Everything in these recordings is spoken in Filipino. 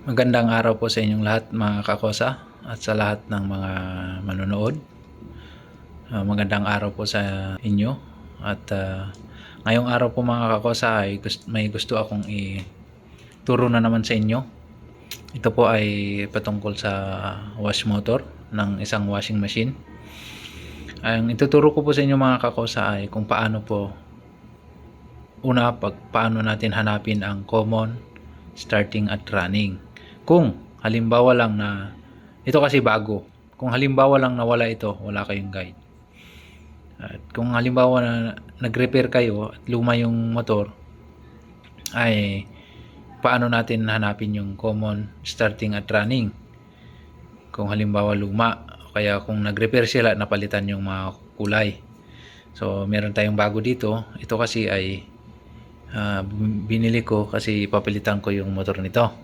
Magandang araw po sa inyong lahat mga kakosa at sa lahat ng mga manonood. Magandang araw po sa inyo at ngayong araw po mga kakosa ay may gusto akong ituro na naman sa inyo. Ito po ay patungkol sa wash motor ng isang washing machine. Ang ituturo ko po sa inyo mga kakosa ay kung paano po paano natin hanapin ang common, starting at running. Kung halimbawa lang na ito kasi bago, kung halimbawa lang nawala ito, wala kayong guide. At kung halimbawa na nag-repair kayo at luma yung motor, ay paano natin hanapin yung common, starting at running? Kung halimbawa luma, kaya kung nag-repair sila, napalitan yung mga kulay. So meron tayong bago dito. Ito kasi ay binili ko kasi papalitan ko yung motor nito.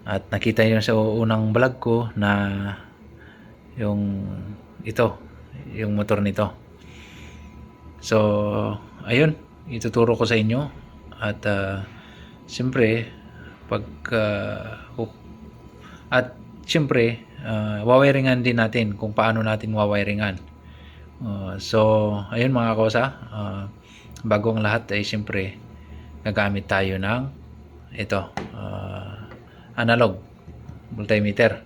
At nakita nyo sa unang vlog ko na yung motor nito. So ayun, ituturo ko sa inyo. At siyempre wawiringan din natin kung paano natin wawiringan. So ayun mga kosa, bago ang lahat ay siyempre gagamit tayo ng analog multimeter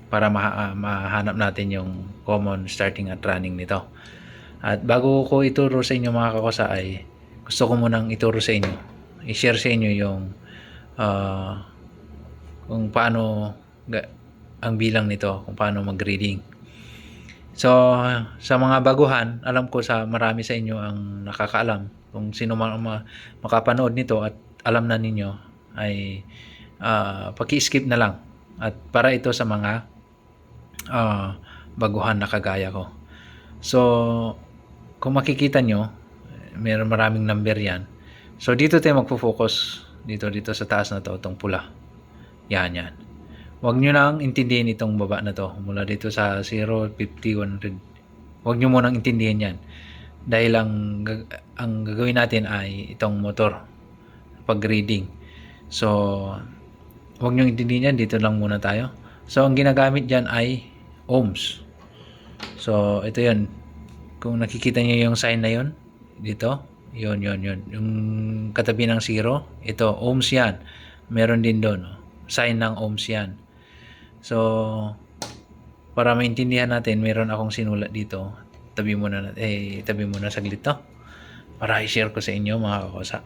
para mahanap natin yung common, starting at running nito. At bago ko ituro sa inyo mga kakosa ay gusto ko munang ituro sa inyo, i-share sa inyo yung kung paano ang bilang nito, kung paano mag-reading. So sa mga baguhan, alam ko sa marami sa inyo ang nakakaalam. Kung sino makapanood nito at alam na ninyo ay paki-skip na lang, at para ito sa mga baguhan na kagaya ko. So kung makikita nyo, maraming number yan. So dito tayo magfo-focus dito sa taas na to, itong pula. Yan. Huwag nyo nang intindihin itong baba na to, mula dito sa 0, 50, 100. Huwag nyo munang intindihin yan, dahil ang gagawin natin ay itong motor pag reading. So huwag nyo intindihin yan, dito lang muna tayo. So ang ginagamit dyan ay ohms. So ito yun, kung nakikita nyo yung sign na yun dito, yun yung katabi ng 0, ito ohms yan. Meron din doon sign ng ohms yan. So para maintindihan natin, meron akong sinulat dito. Tabi muna saglit to para i-share ko sa inyo mga kakosa.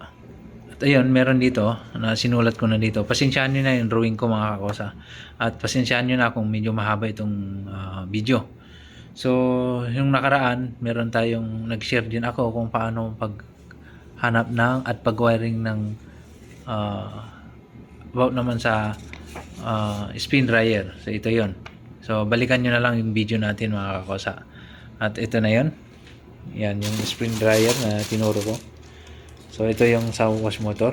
At ayun, meron dito na sinulat ko na dito. Pasensyahan nyo na yung drawing ko mga kakosa. At pasensyahan nyo na kung medyo mahaba itong video. So yung nakaraan, meron tayong nag-share din ako kung paano paghanap ng at pag-wiring ng about naman sa spin dryer. So ito yon. So balikan nyo na lang yung video natin mga kakosa. At ito na yon. Yan yung spin dryer na tinuro ko. So ito yung sa wash motor.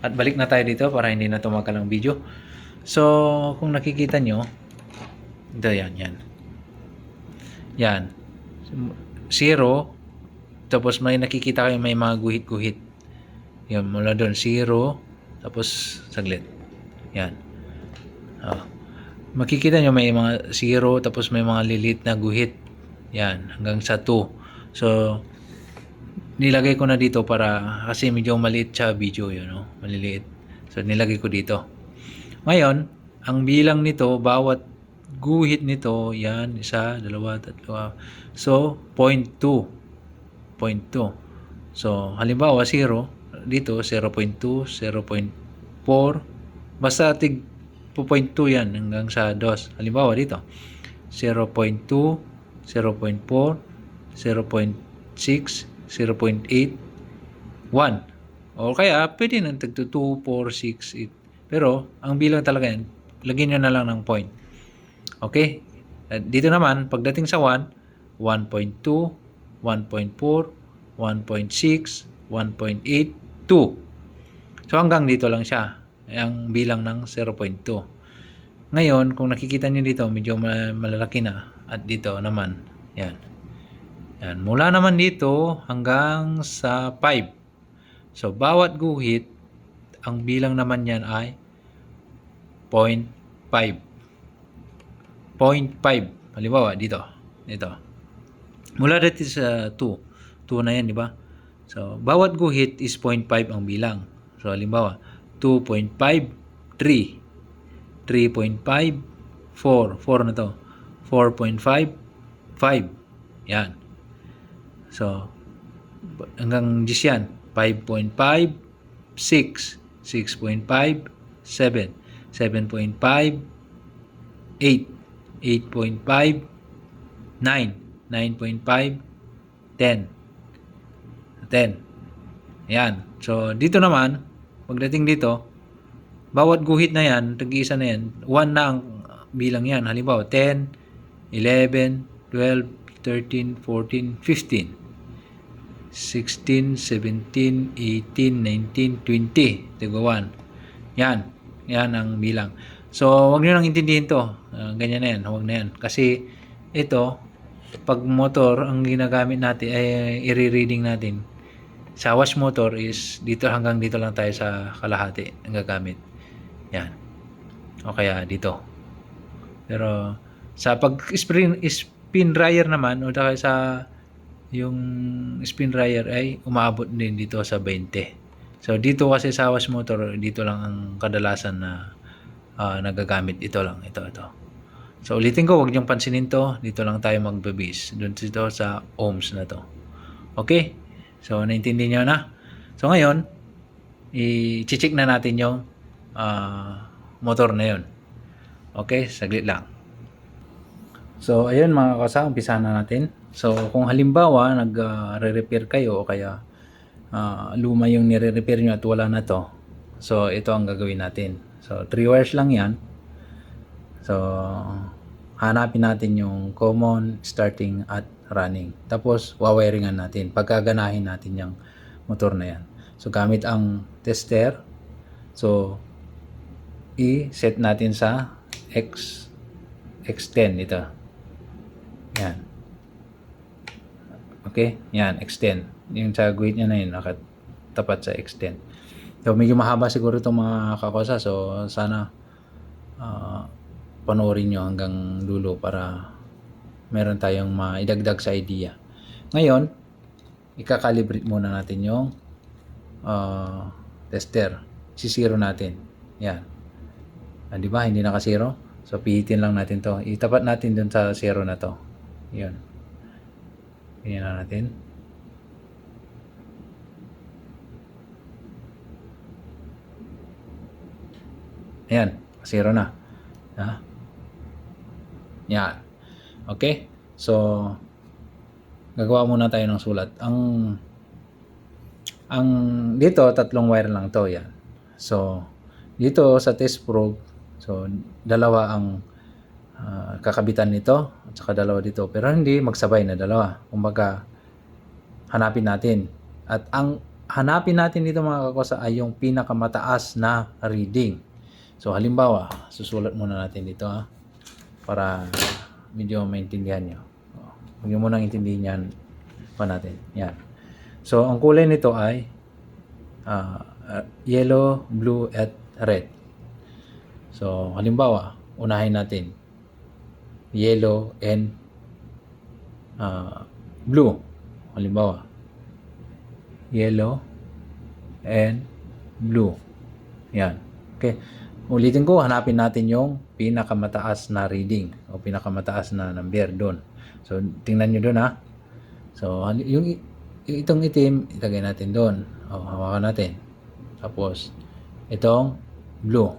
At balik na tayo dito para hindi na tumagal ang video. So kung nakikita nyo, ito yan. 0, tapos may nakikita kayo may mga guhit-guhit. Yan, mula doon 0, tapos saglit. Yan. Makikita nyo may mga 0, tapos may mga lilit na guhit. Yan, hanggang sa 2. So nilagay ko na dito para kasi medyo maliit siya video yun, maliliit. So nilagay ko dito. Ngayon, ang bilang nito, bawat guhit nito, yan, 1, 2, 3. So 0.2. So halimbawa 0, dito 0.2, 0.4, basta tig 2.2 yan hanggang sa 2. Halimbawa dito 0.2, 0.4, 0.6, 0.8, 1. O kaya pwede nang tag 2, 4, 6, 8. Pero ang bilang talaga yan, lagyan nyo na lang ng point. Okay? At dito naman, pagdating sa 1, 1.2, 1.4, 1.6, 1.8, 2. So hanggang dito lang siya, ang bilang ng 0.2. Ngayon, kung nakikita nyo dito, medyo malalaki na. At dito naman, yan. Mula naman dito hanggang sa 5. So bawat guhit, ang bilang naman yan ay 0.5. 0.5. Halimbawa, dito. Mula dito sa 2. 2 na yan, di ba? So, bawat guhit is 0.5 ang bilang. So, halimbawa, 2.5, 3. 3.5, 4. 4 na to. 4.5, 5. Yan. So, hanggang 10 yan. 5.5, 6. 6.5, 7. 7.5, 8. 8.5, 9. 9.5, 10. 10. Yan. So, dito naman, pagdating dito, bawat guhit na yan, tag-isa na yan, 1 na ang bilang yan. Halimbawa, 10, 11, 12, 13, 14, 15, 16, 17, 18, 19, 20. Tigwa 1. Yan. Yan ang bilang. So, huwag nyo nang intindihin to. Ganyan na yan. Huwag na yan. Kasi, ito, pag motor, ang ginagamit natin, ay i-reading natin. Sa wash motor is, dito hanggang dito lang tayo sa kalahati ang gagamit. Yan. O kaya dito. Pero, sa spin dryer naman, o kaya sa yung spin dryer ay umaabot din dito sa 20. So, dito kasi sa wash motor, dito lang ang kadalasan na nagagamit. Ito lang. Ito. So, ulitin ko, huwag niyong pansinin to. Dito lang tayo magbabase. Doon dito sa ohms na to. Okay? So, naintindihan niyo na? So, ngayon, i-check na natin yung motor na yun. Okay? Saglit lang. So, ayun mga kasa, umpisa na natin. So, kung halimbawa, nag-re-repair kayo o kaya luma yung nire-repair nyo at wala na to. So, ito ang gagawin natin. So, 3 wires lang yan. So, hanapin natin yung common, starting, at running. Tapos, wawiringan natin. Pagkaganahin natin yung motor na yan. So, gamit ang tester. So, i-set natin sa X10 ito. Yan. Okay? Yan, X10. Yung sa guhit niya na yun, nakatapat sa X10. So, medyo mahaba siguro itong mga kakosa. So, sana panoorin nyo hanggang dulo para meron tayong maidagdag sa idea. Ngayon, ikakalibrate muna natin yung tester. Sisiro natin. Yan. Di ba? Hindi nakasiro. So, pihitin lang natin to. Itapat natin dun sa zero na to. Yun. Ganyan na natin. Ayan. Zero na. Ha? Yan. Okay? So, gagawa muna tayo ng sulat. Ang dito, 3 wire lang to. Yan. So, dito sa test probe, so, dalawa ang kakabitan nito at saka dalawa dito. Pero hindi magsabay na dalawa. Kumbaga, hanapin natin. At ang hanapin natin dito mga kakosa ay yung pinakamataas na reading. So, halimbawa, susulat muna natin dito para medyo maintindihan nyo. Huwag nyo munang intindihan yan pa natin. Yan. So, ang kulay nito ay yellow, blue, at red. So, halimbawa, unahin natin yellow and blue. Halimbawa, yellow and blue. Yan. Okay. Ulitin ko, hanapin natin yung pinakamataas na reading o pinakamataas na number doon. So, tingnan nyo doon So, yung itong itim, itagay natin doon. O, hawakan natin. Tapos, itong blue.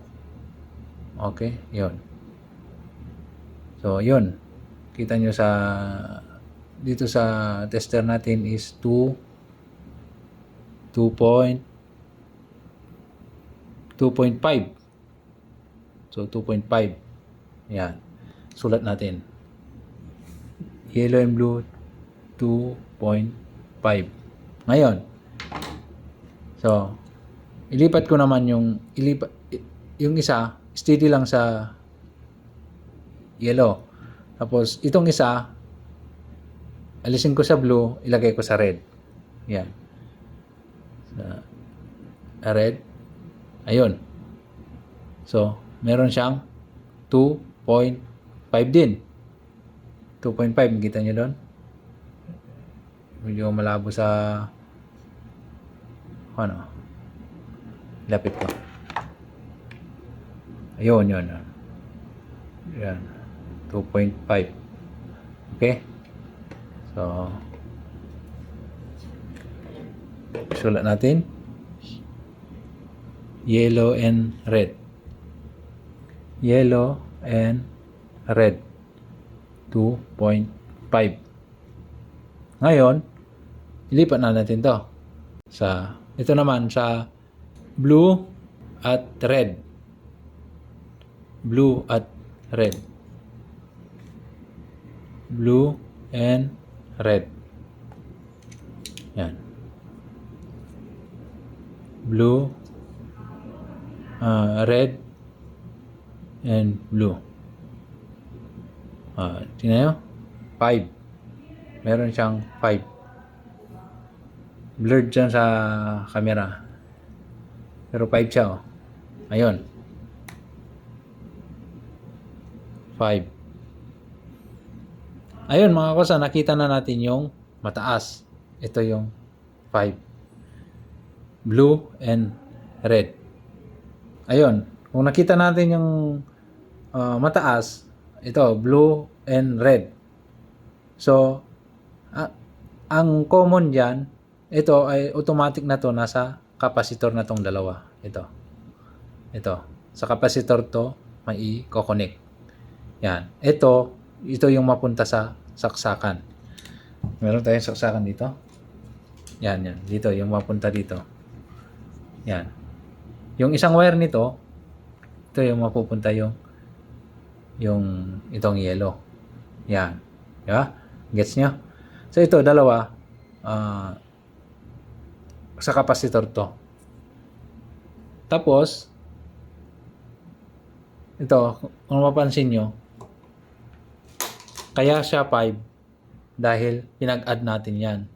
Okay, yun. So, yun. Kita nyo sa dito sa tester natin is 2.5. So, 2.5. Yan. Sulat natin. Yellow and blue, 2.5. Ngayon, so, ilipat ko naman yung isa, steady lang sa yellow. Tapos, itong isa, alisin ko sa blue, ilagay ko sa red. Yan. Sa red. Ayun. So, meron siyang 2.5 din. 2.5, kita nyo doon? Medyo malabo sa lapit ko. Ayun, yun. Yan. 2.5. Okay? So, sulat natin. Yellow and red. Yellow and red. 2.5. Ngayon, ilipat na natin to ito naman sa blue at red. Blue at red. Blue and red. Yan. Blue, red, and blue. Tingnan nyo? 5. Meron siyang 5. Blurred dyan sa camera. Pero 5 siya, oh. Ayun. 5. Ayun, mga kasa, nakita na natin yung mataas. Ito yung 5. Blue and red. Ayun. Kung nakita natin yung mataas, ito, blue and red. So, ang common dyan, ito ay automatic na to, nasa capacitor na tong dalawa. Ito. Sa capacitor to, may i-connect. Yan. Ito yung mapunta sa saksakan. Meron tayong saksakan dito. Yan. Dito, yung mapunta dito. Yan. Yung isang wire nito, ito yung mapupunta yung itong yellow. Yan. Diba? Gets nyo? So ito, dalawa, sa capacitor to. Tapos, ito, kung mapansin nyo, kaya siya 5 dahil pinag-add natin yan.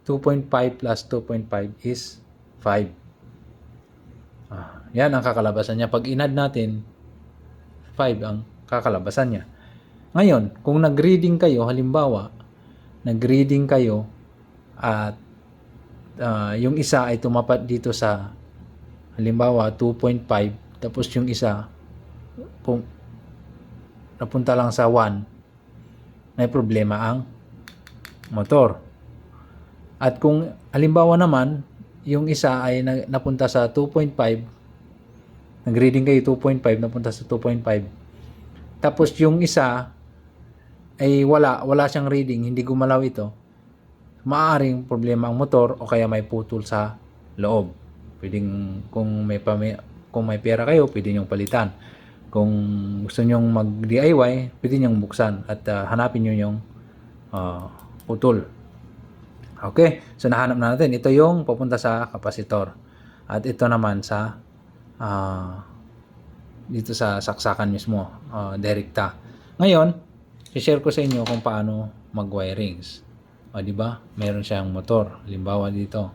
2.5 plus 2.5 is 5. Yan ang kakalabasan niya. Pag in-add natin, 5 ang kakalabasan niya. Ngayon, kung nag-reading kayo, halimbawa, nag-reading kayo at yung isa ay tumapat dito sa halimbawa 2.5, tapos yung isa napunta lang sa 1, may problema ang motor. At kung halimbawa naman yung isa ay napunta sa 2.5, nag-reading kayo 2.5, napunta sa 2.5, tapos yung isa ay wala siyang reading, hindi gumalaw ito, maaaring problema ang motor o kaya may putol sa loob. Pwedeng kung may pera kayo, pwede niyong palitan. Kung gusto niyong mag-DIY, pwede niyong buksan at hanapin niyo yung putol. Okay, so nahanap na natin. Ito yung papunta sa kapasitor. At ito naman sa dito sa saksakan mismo, direkta. Ngayon, i-share ko sa inyo kung paano mag-wirings. Di ba? Meron siyang motor. Halimbawa dito.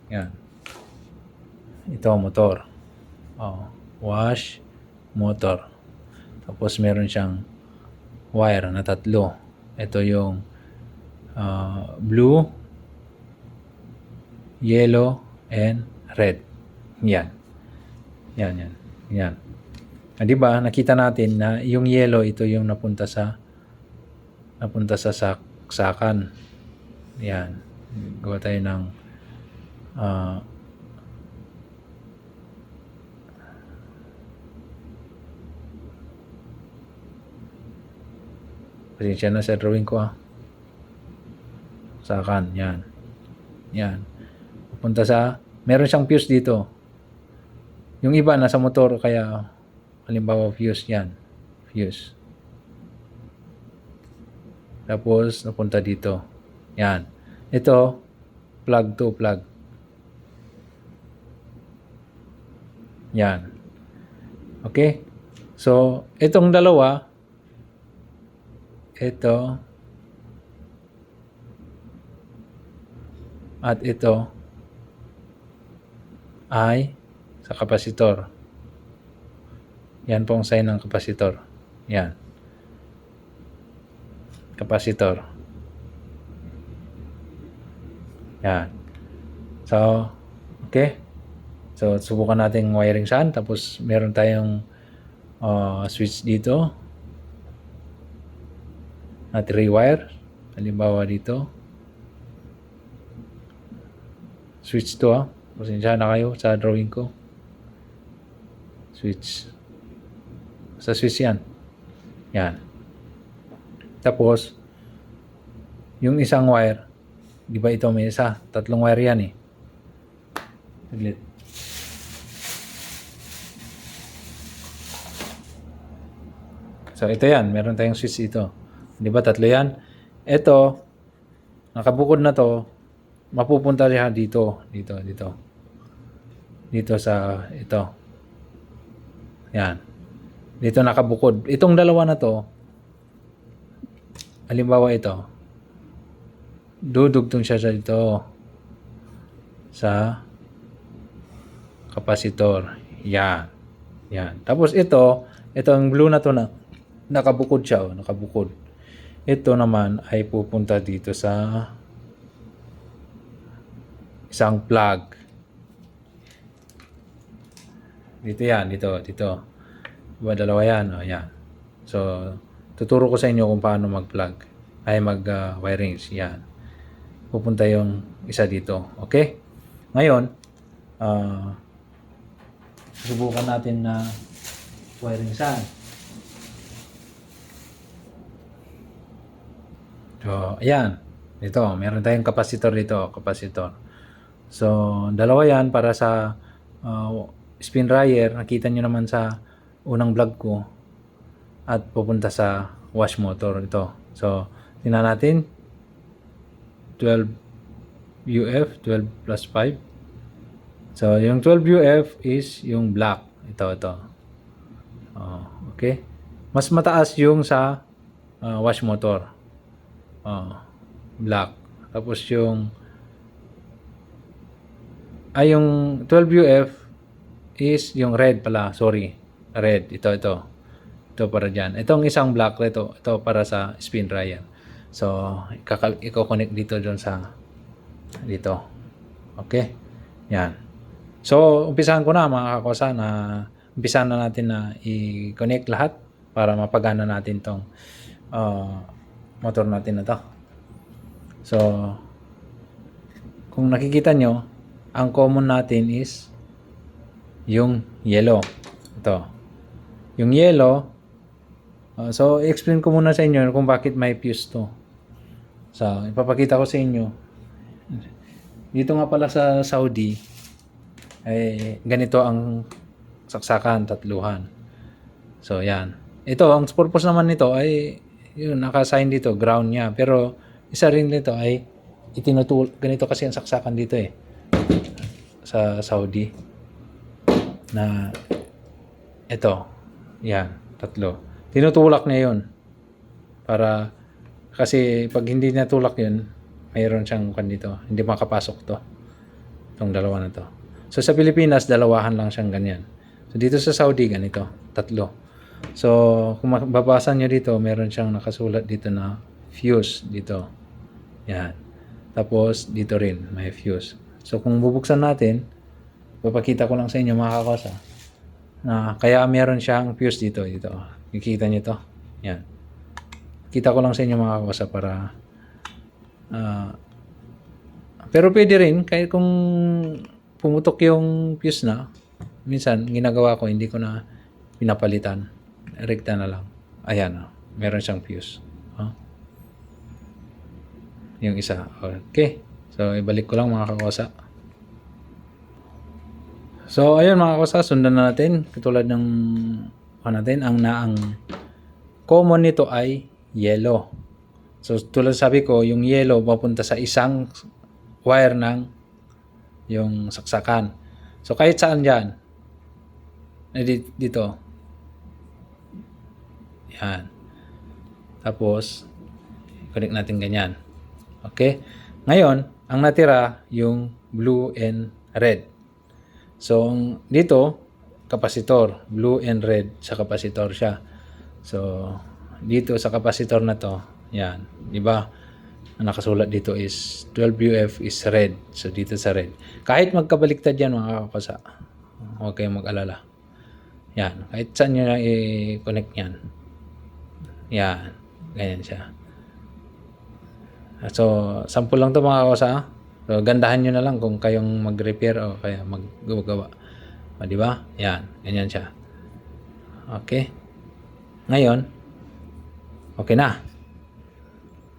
Yan. Ito ang motor. Wash, motor. Tapos meron siyang wire na 3. Ito yung blue, yellow, and red. Yan. Di ba? Nakita natin na yung yellow, ito yung napunta sa saksakan. Yan. Gawa tayo ng pasensya na sa drawing ko. Sakan. Yan. Papunta sa, meron siyang fuse dito. Yung iba nasa motor, kaya halimbawa fuse yan. Fuse. Tapos napunta dito. Yan. Ito, plug to plug. Yan. Okay? So, itong dalawa, ito, at ito, ay sa kapasitor. Yan po ang sign ng kapasitor. Yan. Kapasitor. Yan. So, okay. So, subukan natin wiring saan. Tapos, meron tayong switch dito. At rewire. Halimbawa dito. Switch to Pasensya na kayo sa drawing ko. Switch. Sa switch yan. Yan. Tapos, yung isang wire, di ba ito may isa? 3 wire yan eh. Saglit. So, ito yan. Meron tayong switch ito. Di ba 3 yan? Ito, nakabukod na to, mapupunta siya dito. Dito sa ito. Yan. Dito nakabukod. Itong dalawa na to, halimbawa ito, dudugtong siya dito sa kapasitor. Yan. Yan. Tapos itong blue na to na nakabukod siya, nakabukod. Ito naman ay pupunta dito sa isang plug. Dito yan, dito. Diba dalawa yan? O, yan. So, tuturo ko sa inyo kung paano mag-plug. Ay mag-wirings. Yan. Pupunta yung isa dito. Okay? Ngayon, subukan natin na wiring saan. So, ayan. Ito, meron tayong kapasitor dito. Kapasitor. So, dalawa yan para sa spin dryer. Nakita nyo naman sa unang vlog ko. At pupunta sa wash motor ito. So, tingnan natin. 12 UF, 12 plus 5. So, yung 12 UF is yung black. Ito. Okay. Mas mataas yung sa wash motor. Black. Tapos yung 12 UF is yung red pala. Sorry. Red. Ito. Ito para dyan. Itong isang black ito para sa spin dryer. So, i-connect dito doon sa dito. Okay? Yan. So, umpisahan ko na mga kakosa na umpisahan na natin na i-connect lahat para mapagana natin tong motor natin na to. So, kung nakikita nyo, ang common natin is yung yellow. Ito. Yung yellow, so, explain ko muna sa inyo kung bakit may fuse to. So, ipapakita ko sa inyo. Dito nga pala sa Saudi, ay ganito ang saksakan, tatluhan. So, yan. Ito, ang purpose naman nito ay yun, naka-assign dito, ground niya. Pero, isa rin nito ay ganito kasi ang saksakan dito eh. Sa Saudi. Na, ito. Yan, 3. Tinutulak niya yun. Para, kasi pag hindi natulak yun, mayroon siyang dito. Hindi makapasok to. Itong dalawa na to. So, sa Pilipinas, dalawahan lang siyang ganyan. So, dito sa Saudi, ganito. 3. So, kung mababasa nyo dito, meron siyang nakasulat dito na fuse dito. Yan. Tapos, dito rin, may fuse. So, kung bubuksan natin, papakita ko lang sa inyo mga kakosa, na kaya meron siyang fuse dito. Nakikita nyo to? Yan. Kita ko lang sa inyo mga kakosa para pero pwede rin kahit kung pumutok yung fuse na, minsan ginagawa ko, hindi ko na pinapalitan, rekta na lang. Ayan, meron siyang fuse. Yung isa. Okay. So, ibalik ko lang mga kakosa. So, ayun mga kakosa, sundan na natin. Katulad ng ang common nito ay yellow. So, tulad sabi ko, yung yellow papunta sa isang wire ng yung saksakan. So, kahit saan dyan. Dito. Yan. Tapos, connect natin ganyan. Okay? Ngayon, ang natira, yung blue and red. So, dito, kapasitor, blue and red sa kapasitor siya. So dito sa kapasitor na to, yan, di ba? Ang nakasulat dito is 12UF is red. So dito sa red. Kahit magkabaliktad yan mga kakosa, huwag kayong mag-alala. Yan, kahit saan nyo na i-connect yan. Yan, ganyan siya. So, sample lang to mga kakosa. So, gandahan nyo na lang kung kayong mag-repair o kaya mag-gawa. Di ba? Yan, ganyan siya. Okay. Ngayon, okay na.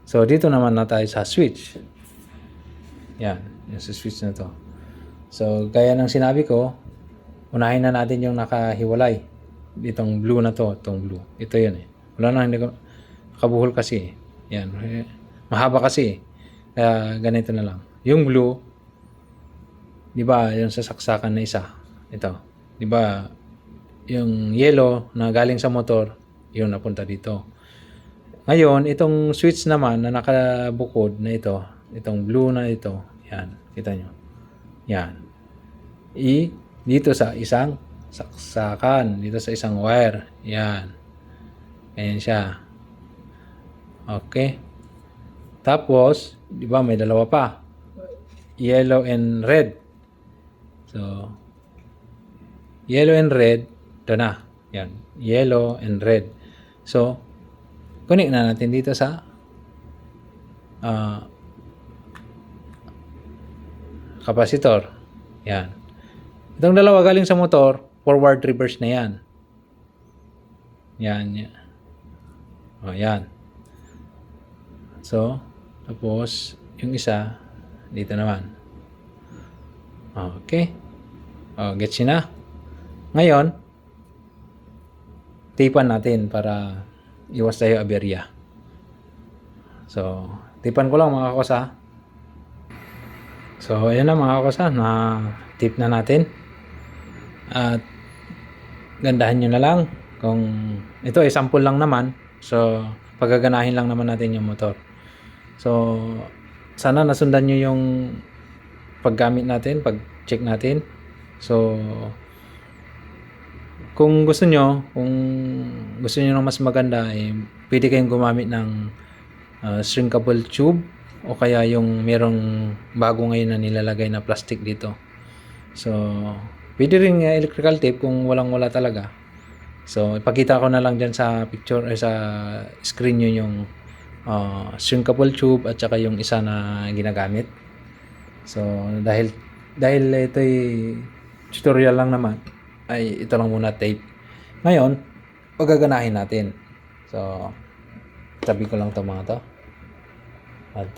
So, dito naman na tayo sa switch. Yan, yung sa switch na to. So, gaya ng sinabi ko, unahin na natin yung nakahiwalay. Itong blue na to, itong blue. Ito yun eh. Wala na, hindi ko, nakabuhol kasi eh. Yan, mahaba kasi eh. Kaya ganito na lang. Yung blue, di ba, yung sasaksakan na isa. Ito, di ba, yung yellow na galing sa motor, yun napunta dito. Ngayon, itong switch naman na nakabukod na ito, itong blue na ito, yan, kita nyo. Yan. Dito sa isang saksakan, dito sa isang wire. Yan. Ayan siya. Okay. Tapos, di ba may dalawa pa. Yellow and red. So, yellow and red, ito na. Yan. Yellow and red. So, connect na natin dito sa kapasitor. Yan. Itong dalawa galing sa motor, forward reverse na yan. Yan. Yan. O, yan. So, tapos, yung isa, dito naman. Okay. O, gets nyo na? Ngayon, tipan natin para iwas tayo aberya. So, tipan ko lang mga kakosa. So, ayan na mga kakosa, na tip na natin. At gandahan nyo na lang kung ito ay sample lang naman. So, pagaganahin lang naman natin yung motor. So, sana nasundan nyo yung paggamit natin, pag-check natin. So, kung gusto nyo ng mas maganda, pwede kayong gumamit ng shrinkable tube o kaya yung merong bago ngayon na nilalagay na plastic dito. So, pwede rin electrical tape kung walang-wala talaga. So, ipakita ko na lang dyan sa picture sa screen nyo yung shrinkable tube at saka yung isa na ginagamit. So, dahil ito'y tutorial lang naman, ay ito lang muna tape. Ngayon, pagaganahin natin. So, tabi ko lang ito mga to. At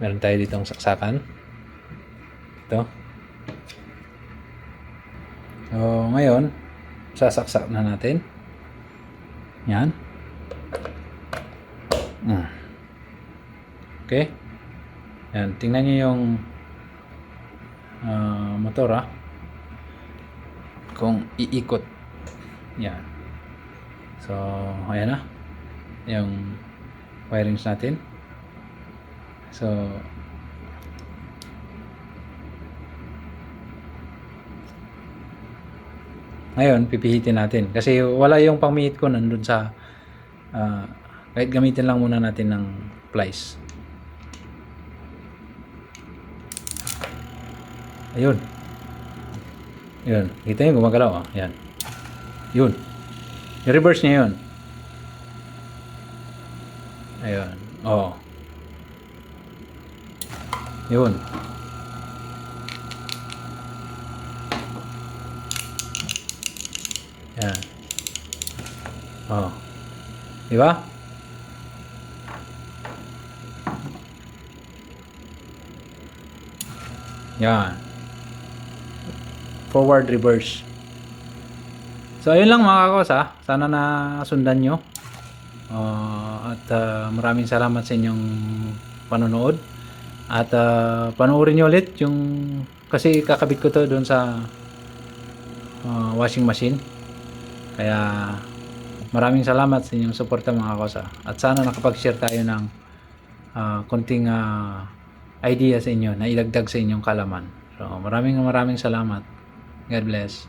meron tayo ditong saksakan. Ito. So, ngayon, sasaksak na natin. Yan. Okay. Yan. Tingnan nyo yung motor kung iikot. Yan. So, ayan na. Yung wirings natin. So, ngayon, pipihitin natin. Kasi wala yung pangmihit ko nandun sa kahit gamitin lang muna natin ng plies. Ayun. Yun. Kita nyo gumagalaw. Yan. Yun. I-reverse niya yun. Ayun. Oo. Yun. Yan. Oo. Diba? Yan. Forward, reverse. So, ayun lang mga kakos ha. Sana nasundan nyo. At maraming salamat sa inyong panonood. At panoorin nyo ulit yung kasi kakabit ko to doon sa washing machine. Kaya maraming salamat sa inyong suporta mga kakos ha. At sana nakapag-share tayo ng konting idea sa inyo na ilagdag sa inyong kalaman. So maraming salamat. God bless.